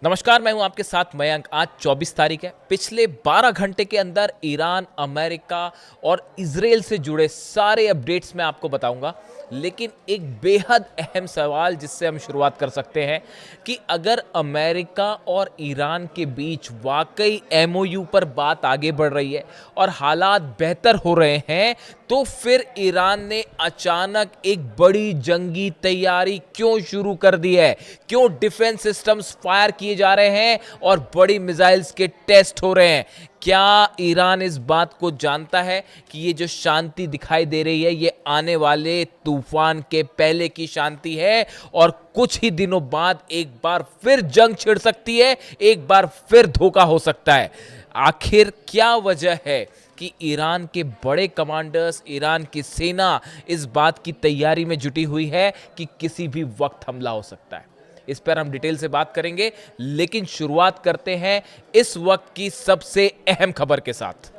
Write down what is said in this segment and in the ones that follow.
नमस्कार, मैं हूं आपके साथ मयंक। आज 24 तारीख है। पिछले 12 घंटे के अंदर ईरान, अमेरिका और इजराइल से जुड़े सारे अपडेट्स मैं आपको बताऊंगा। लेकिन एक बेहद अहम सवाल जिससे हम शुरुआत कर सकते हैं कि अगर अमेरिका और ईरान के बीच वाकई एमओयू पर बात आगे बढ़ रही है और हालात बेहतर हो रहे हैं, तो फिर ईरान ने अचानक एक बड़ी जंगी तैयारी क्यों शुरू कर दी है? क्यों डिफेंस सिस्टम्स फायर किए जा रहे हैं और बड़ी मिसाइल्स के टेस्ट हो रहे हैं? क्या ईरान इस बात को जानता है कि ये जो शांति दिखाई दे रही है ये आने वाले तूफान के पहले की शांति है और कुछ ही दिनों बाद एक बार फिर जंग छिड़ सकती है, एक बार फिर धोखा हो सकता है? आखिर क्या वजह है कि ईरान के बड़े कमांडर्स, ईरान की सेना इस बात की तैयारी में जुटी हुई है कि किसी भी वक्त हमला हो सकता है? इस पर हम डिटेल से बात करेंगे, लेकिन शुरुआत करते हैं इस वक्त की सबसे अहम खबर के साथ।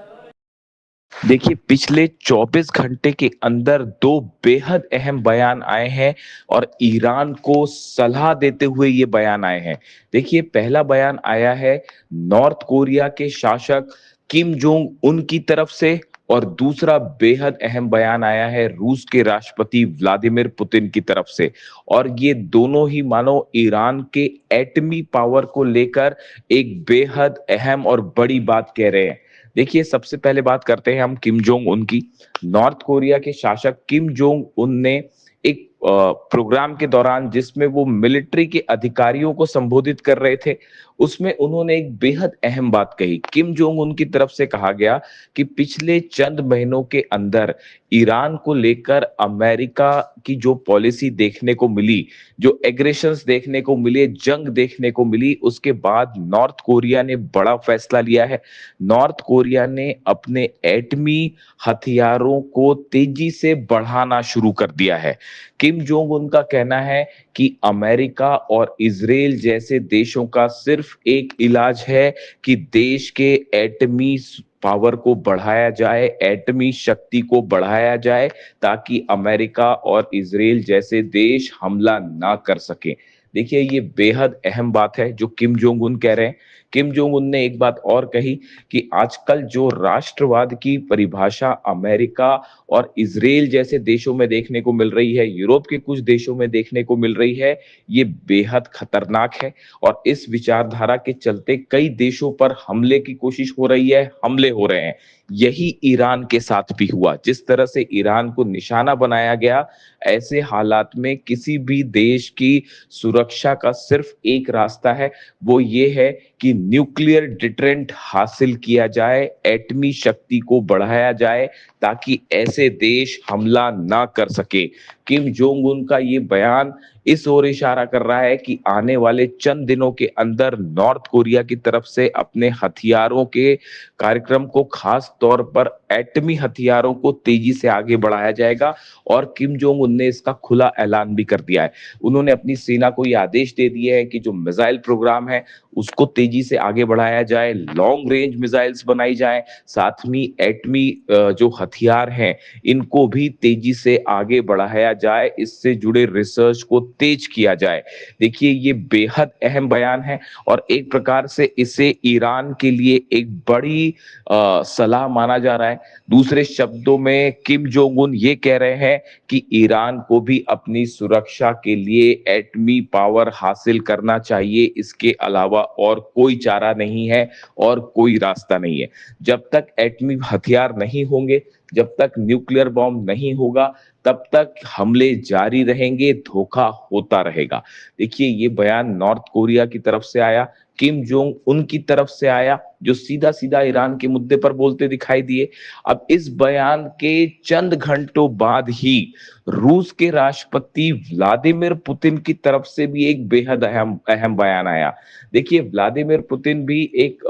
देखिए, पिछले 24 घंटे के अंदर दो बेहद अहम बयान आए हैं और ईरान को सलाह देते हुए ये बयान आए हैं। देखिए, पहला बयान आया है नॉर्थ कोरिया के शासक किम जोंग उन की तरफ से और दूसरा बेहद अहम बयान आया है रूस के राष्ट्रपति व्लादिमीर पुतिन की तरफ से। और ये दोनों ही मानो ईरान के एटमी पावर को लेकर एक बेहद अहम और बड़ी बात कह रहे हैं। देखिए, सबसे पहले बात करते हैं हम किम जोंग उन की। नॉर्थ कोरिया के शासक किम जोंग उन ने एक प्रोग्राम के दौरान जिसमें वो मिलिट्री के अधिकारियों को संबोधित कर रहे थे, उसमें उन्होंने एक बेहद अहम बात कही। किम जोंग उन की तरफ से कहा गया कि पिछले चंद महीनों के अंदर ईरान को लेकर अमेरिका की जो पॉलिसी देखने को मिली, जो एग्रेशंस देखने को मिले, जंग देखने को मिली, उसके बाद नॉर्थ कोरिया ने बड़ा फैसला लिया है। नॉर्थ कोरिया ने अपने एटमी हथियारों को तेजी से बढ़ाना शुरू कर दिया है। किम जोंग उन का कहना है कि अमेरिका और इजराइल जैसे देशों का सिर्फ एक इलाज है कि देश के एटमी पावर को बढ़ाया जाए, एटमी शक्ति को बढ़ाया जाए, ताकि अमेरिका और इजराइल जैसे देश हमला ना कर सके। देखिए, ये बेहद अहम बात है जो किम जोंग उन कह रहे हैं। किम जोंग उन ने एक बात और कही कि आजकल जो राष्ट्रवाद की परिभाषा अमेरिका और इजराइल जैसे देशों में देखने को मिल रही है, यूरोप के कुछ देशों में देखने को मिल रही है, ये बेहद खतरनाक है। और इस विचारधारा के चलते कई देशों पर हमले की कोशिश हो रही है, हमले हो रहे हैं। यही ईरान के साथ भी हुआ। जिस तरह से ईरान को निशाना बनाया गया, ऐसे हालात में किसी भी देश की सुरक्षा का सिर्फ एक रास्ता है, वो ये है कि न्यूक्लियर डिटरेंट हासिल किया जाए, एटमी शक्ति को बढ़ाया जाए, ताकि ऐसे देश हमला ना कर सके। किम जोंग उन का ये बयान इस ओर इशारा कर रहा है कि आने वाले चंद दिनों के अंदर नॉर्थ कोरिया की तरफ से अपने हथियारों के कार्यक्रम को, खास तौर पर एटमी हथियारों को तेजी से आगे बढ़ाया जाएगा। और किम जोंग उन ने इसका खुला ऐलान भी कर दिया है। उन्होंने अपनी सेना को यह आदेश दे दिया है कि जो मिसाइल प्रोग्राम है उसको तेजी से आगे बढ़ाया जाए, लॉन्ग रेंज मिसाइल्स बनाई जाए, साथ में एटमी जो हथियार हैं इनको भी तेजी से आगे बढ़ाया जाए, इससे जुड़े रिसर्च को तेज किया जाए। देखिए, ये बेहद अहम बयान है और एक प्रकार से इसे ईरान के लिए एक बड़ी सलाह माना जा रहा है। दूसरे शब्दों में किम जोंग उन ये कह रहे हैं कि ईरान को भी अपनी सुरक्षा के लिए एटमी पावर हासिल करना चाहिए, इसके अलावा और कोई चारा नहीं है और कोई रास्ता नहीं है। जब तक एटमी हथियार नहीं होंगे, जब तक न्यूक्लियर बॉम्ब नहीं होगा, तब तक हमले जारी रहेंगे, धोखा होता रहेगा। देखिए, ये बयान नॉर्थ कोरिया की तरफ से आया, किम जोंग उन की तरफ से आया, जो सीधा सीधा ईरान के मुद्दे पर बोलते दिखाई दिए। अब इस बयान के चंद घंटों बाद ही रूस के राष्ट्रपति व्लादिमीर पुतिन की तरफ से भी एक बेहद अहम अहम बयान आया। देखिए, व्लादिमीर पुतिन भी एक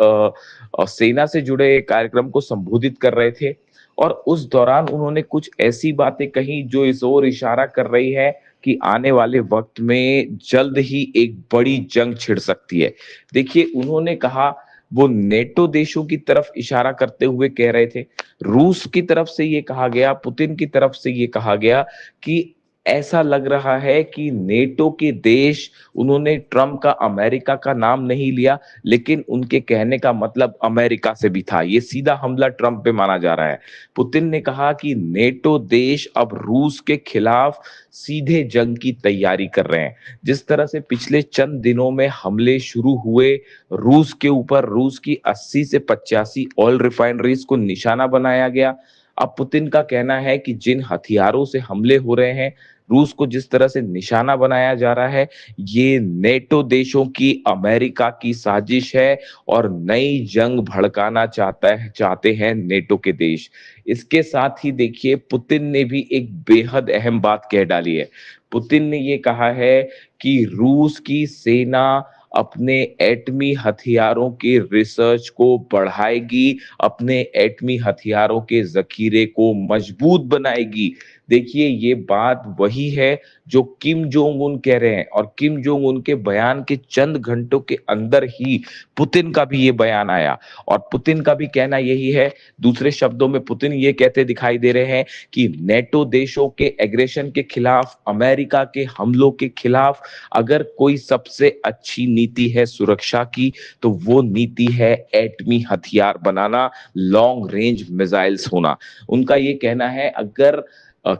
सेना से जुड़े कार्यक्रम को संबोधित कर रहे थे और उस दौरान उन्होंने कुछ ऐसी बातें कही जो इस ओर इशारा कर रही है कि आने वाले वक्त में जल्द ही एक बड़ी जंग छिड़ सकती है। देखिए, उन्होंने कहा, वो नेटो देशों की तरफ इशारा करते हुए कह रहे थे। रूस की तरफ से ये कहा गया, पुतिन की तरफ से ये कहा गया कि ऐसा लग रहा है कि नेटो के देश, उन्होंने ट्रम्प का अमेरिका का नाम नहीं लिया, लेकिन उनके कहने का मतलब अमेरिका से भी था। ये सीधा हमला ट्रम्प पे माना जा रहा है। पुतिन ने कहा कि नेटो देश अब रूस के खिलाफ सीधे जंग की तैयारी कर रहे हैं। जिस तरह से पिछले चंद दिनों में हमले शुरू हुए रूस के ऊपर, रूस की 80 से 85 ऑयल रिफाइनरीज को निशाना बनाया गया। अब पुतिन का कहना है कि जिन हथियारों से हमले हो रहे हैं, रूस को जिस तरह से निशाना बनाया जा रहा है, ये नेटो देशों की, अमेरिका की साजिश है और नई जंग भड़काना चाहते हैं नेटो के देश। इसके साथ ही देखिए, पुतिन ने भी एक बेहद अहम बात कह डाली है। पुतिन ने ये कहा है कि रूस की सेना अपने एटमी हथियारों के रिसर्च को बढ़ाएगी, अपने एटमी हथियारों के जखीरे को मजबूत बनाएगी। देखिए, ये बात वही है जो किम जोंग उन कह रहे हैं, और किम जोंग उन के बयान के चंद घंटों के अंदर ही पुतिन का भी ये बयान आया, और पुतिन का भी कहना यही है। दूसरे शब्दों में पुतिन ये कहते दिखाई दे रहे हैं कि नेटो देशों के एग्रेशन के खिलाफ, अमेरिका के हमलों के खिलाफ अगर कोई सबसे अच्छी नीति है सुरक्षा की, तो वो नीति है एटमी हथियार बनाना, लॉन्ग रेंज मिसाइल्स होना। उनका ये कहना है, अगर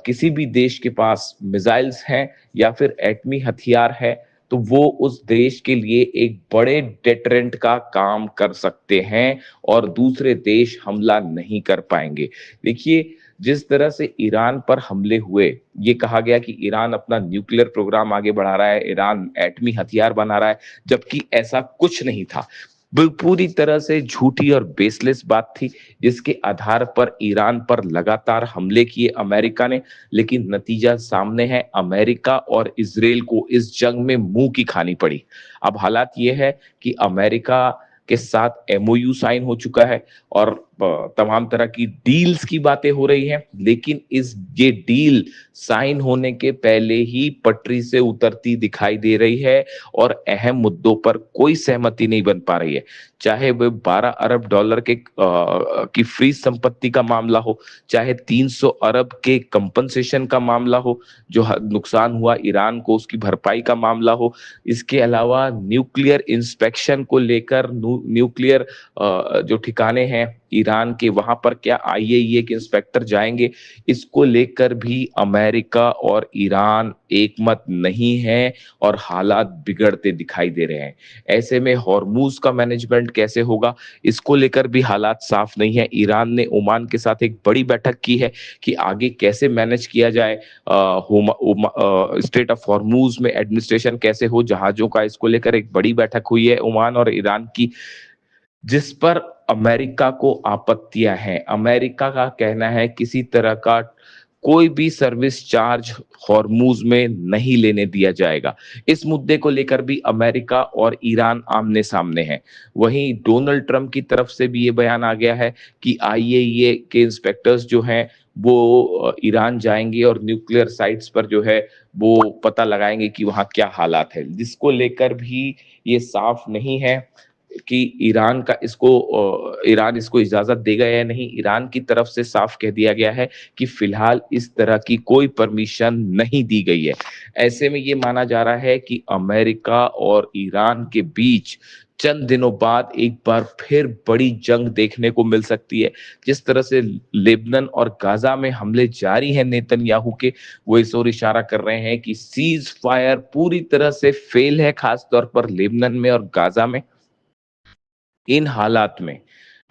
किसी भी देश के पास मिसाइल्स हैं या फिर एटमी हथियार है, तो वो उस देश के लिए एक बड़े डेटरेंट का काम कर सकते हैं और दूसरे देश हमला नहीं कर पाएंगे। देखिए, जिस तरह से ईरान पर हमले हुए, ये कहा गया कि ईरान अपना न्यूक्लियर प्रोग्राम आगे बढ़ा रहा है, ईरान एटमी हथियार बना रहा है, जबकि ऐसा कुछ नहीं था। पूरी तरह से झूठी और बेसलेस बात थी, जिसके आधार पर ईरान पर लगातार हमले किए अमेरिका ने। लेकिन नतीजा सामने है, अमेरिका और इजराइल को इस जंग में मुंह की खानी पड़ी। अब हालात ये है कि अमेरिका के साथ एमओयू साइन हो चुका है और तमाम तरह की डील्स की बातें हो रही हैं, लेकिन ये डील साइन होने के पहले ही पटरी से उतरती दिखाई दे रही है और अहम मुद्दों पर कोई सहमति नहीं बन पा रही है। चाहे वह 12 अरब डॉलर की फ्रीज संपत्ति का मामला हो, चाहे 300 अरब के कंपनसेशन का मामला हो, जो नुकसान हुआ ईरान को उसकी भरपाई का मामला हो, इसके अलावा न्यूक्लियर इंस्पेक्शन को लेकर, न्यूक्लियर जो ठिकाने हैं ईरान के, वहां पर क्या आईएईए के इंस्पेक्टर जाएंगे, इसको लेकर भी अमेरिका और ईरान एकमत नहीं है और हालात बिगड़ते दिखाई दे रहे हैं। ऐसे में हॉर्मूज का मैनेजमेंट कैसे होगा, इसको लेकर भी हालात साफ नहीं है। ईरान ने ओमान के साथ एक बड़ी बैठक की है कि आगे कैसे मैनेज किया जाए, स्टेट ऑफ हॉर्मूज में एडमिनिस्ट्रेशन कैसे हो जहाजों का, इसको लेकर एक बड़ी बैठक हुई है ओमान और ईरान की, जिस पर अमेरिका को आपत्तियां हैं। अमेरिका का कहना है किसी तरह का कोई भी सर्विस चार्ज हॉर्मूज में नहीं लेने दिया जाएगा। इस मुद्दे को लेकर भी अमेरिका और ईरान आमने सामने हैं। वहीं डोनाल्ड ट्रंप की तरफ से भी ये बयान आ गया है कि आईएईए के इंस्पेक्टर्स जो हैं वो ईरान जाएंगे और न्यूक्लियर साइट्स पर जो है वो पता लगाएंगे कि वहां क्या हालात है, जिसको लेकर भी ये साफ नहीं है कि ईरान इसको इजाजत देगा या नहीं। ईरान की तरफ से साफ कह दिया गया है कि फिलहाल इस तरह की कोई परमिशन नहीं दी गई है। ऐसे में ये माना जा रहा है कि अमेरिका और ईरान के बीच चंद दिनों बाद एक बार फिर बड़ी जंग देखने को मिल सकती है। जिस तरह से लेबनान और गाजा में हमले जारी हैं नेतन्याहू के, वो इस ओर इशारा कर रहे हैं कि सीज फायर पूरी तरह से फेल है, खास तौर पर लेबनान में और गाजा में। इन हालात में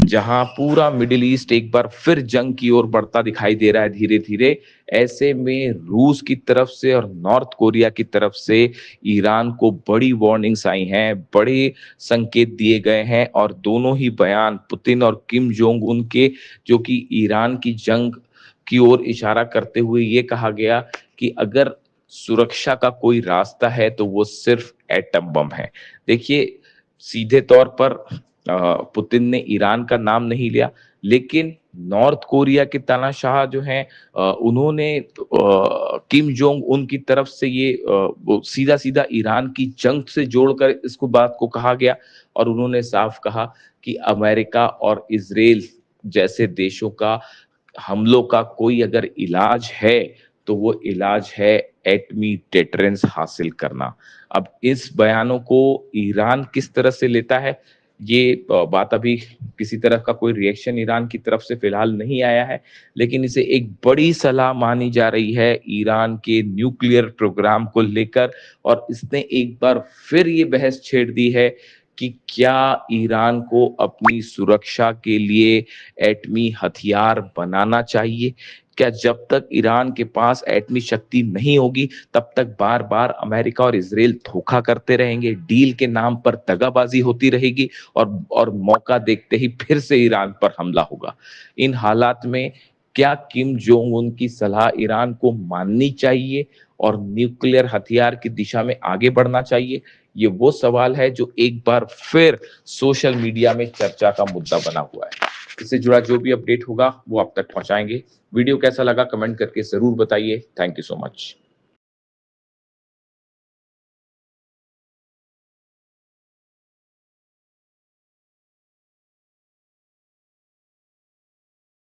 जहां पूरा मिडिल ईस्ट एक बार फिर जंग की ओर बढ़ता दिखाई दे रहा है धीरे धीरे, ऐसे में रूस की तरफ से और नॉर्थ कोरिया की तरफ से ईरान को बड़ी वार्निंग्स आई हैं, बड़े संकेत दिए गए हैं, और दोनों ही बयान पुतिन और किम जोंग उन के, जो कि ईरान की जंग की ओर इशारा करते हुए ये कहा गया कि अगर सुरक्षा का कोई रास्ता है तो वो सिर्फ एटम बम है। देखिए, सीधे तौर पर पुतिन ने ईरान का नाम नहीं लिया, लेकिन नॉर्थ कोरिया के तानाशाह जो हैं, उन्होंने किम जोंग उन की तरफ से ये सीधा सीधा ईरान की जंग से जोड़कर इसको बात को कहा गया, और उन्होंने साफ कहा कि अमेरिका और इजराइल जैसे देशों का हमलों का कोई अगर इलाज है तो वो इलाज है एटमी डेटरेंस हासिल करना। अब इस बयानों को ईरान किस तरह से लेता है, ये बात अभी किसी तरह का कोई रिएक्शन ईरान की तरफ से फिलहाल नहीं आया है, लेकिन इसे एक बड़ी सलाह मानी जा रही है ईरान के न्यूक्लियर प्रोग्राम को लेकर। और इसने एक बार फिर ये बहस छेड़ दी है कि क्या ईरान को अपनी सुरक्षा के लिए एटमी हथियार बनाना चाहिए? क्या जब तक ईरान के पास एटमी शक्ति नहीं होगी तब तक बार-बार अमेरिका और इज़राइल धोखा करते रहेंगे, डील के नाम पर दगाबाजी होती रहेगी और मौका देखते ही फिर से ईरान पर हमला होगा। इन हालात में क्या किम जोंग उन की सलाह ईरान को माननी चाहिए और न्यूक्लियर हथियार की दिशा में आगे बढ़ना चाहिए? ये वो सवाल है जो एक बार फिर सोशल मीडिया में चर्चा का मुद्दा बना हुआ है। इससे जुड़ा जो भी अपडेट होगा वो आप तक पहुंचाएंगे। वीडियो कैसा लगा कमेंट करके जरूर बताइए। Thank you so much.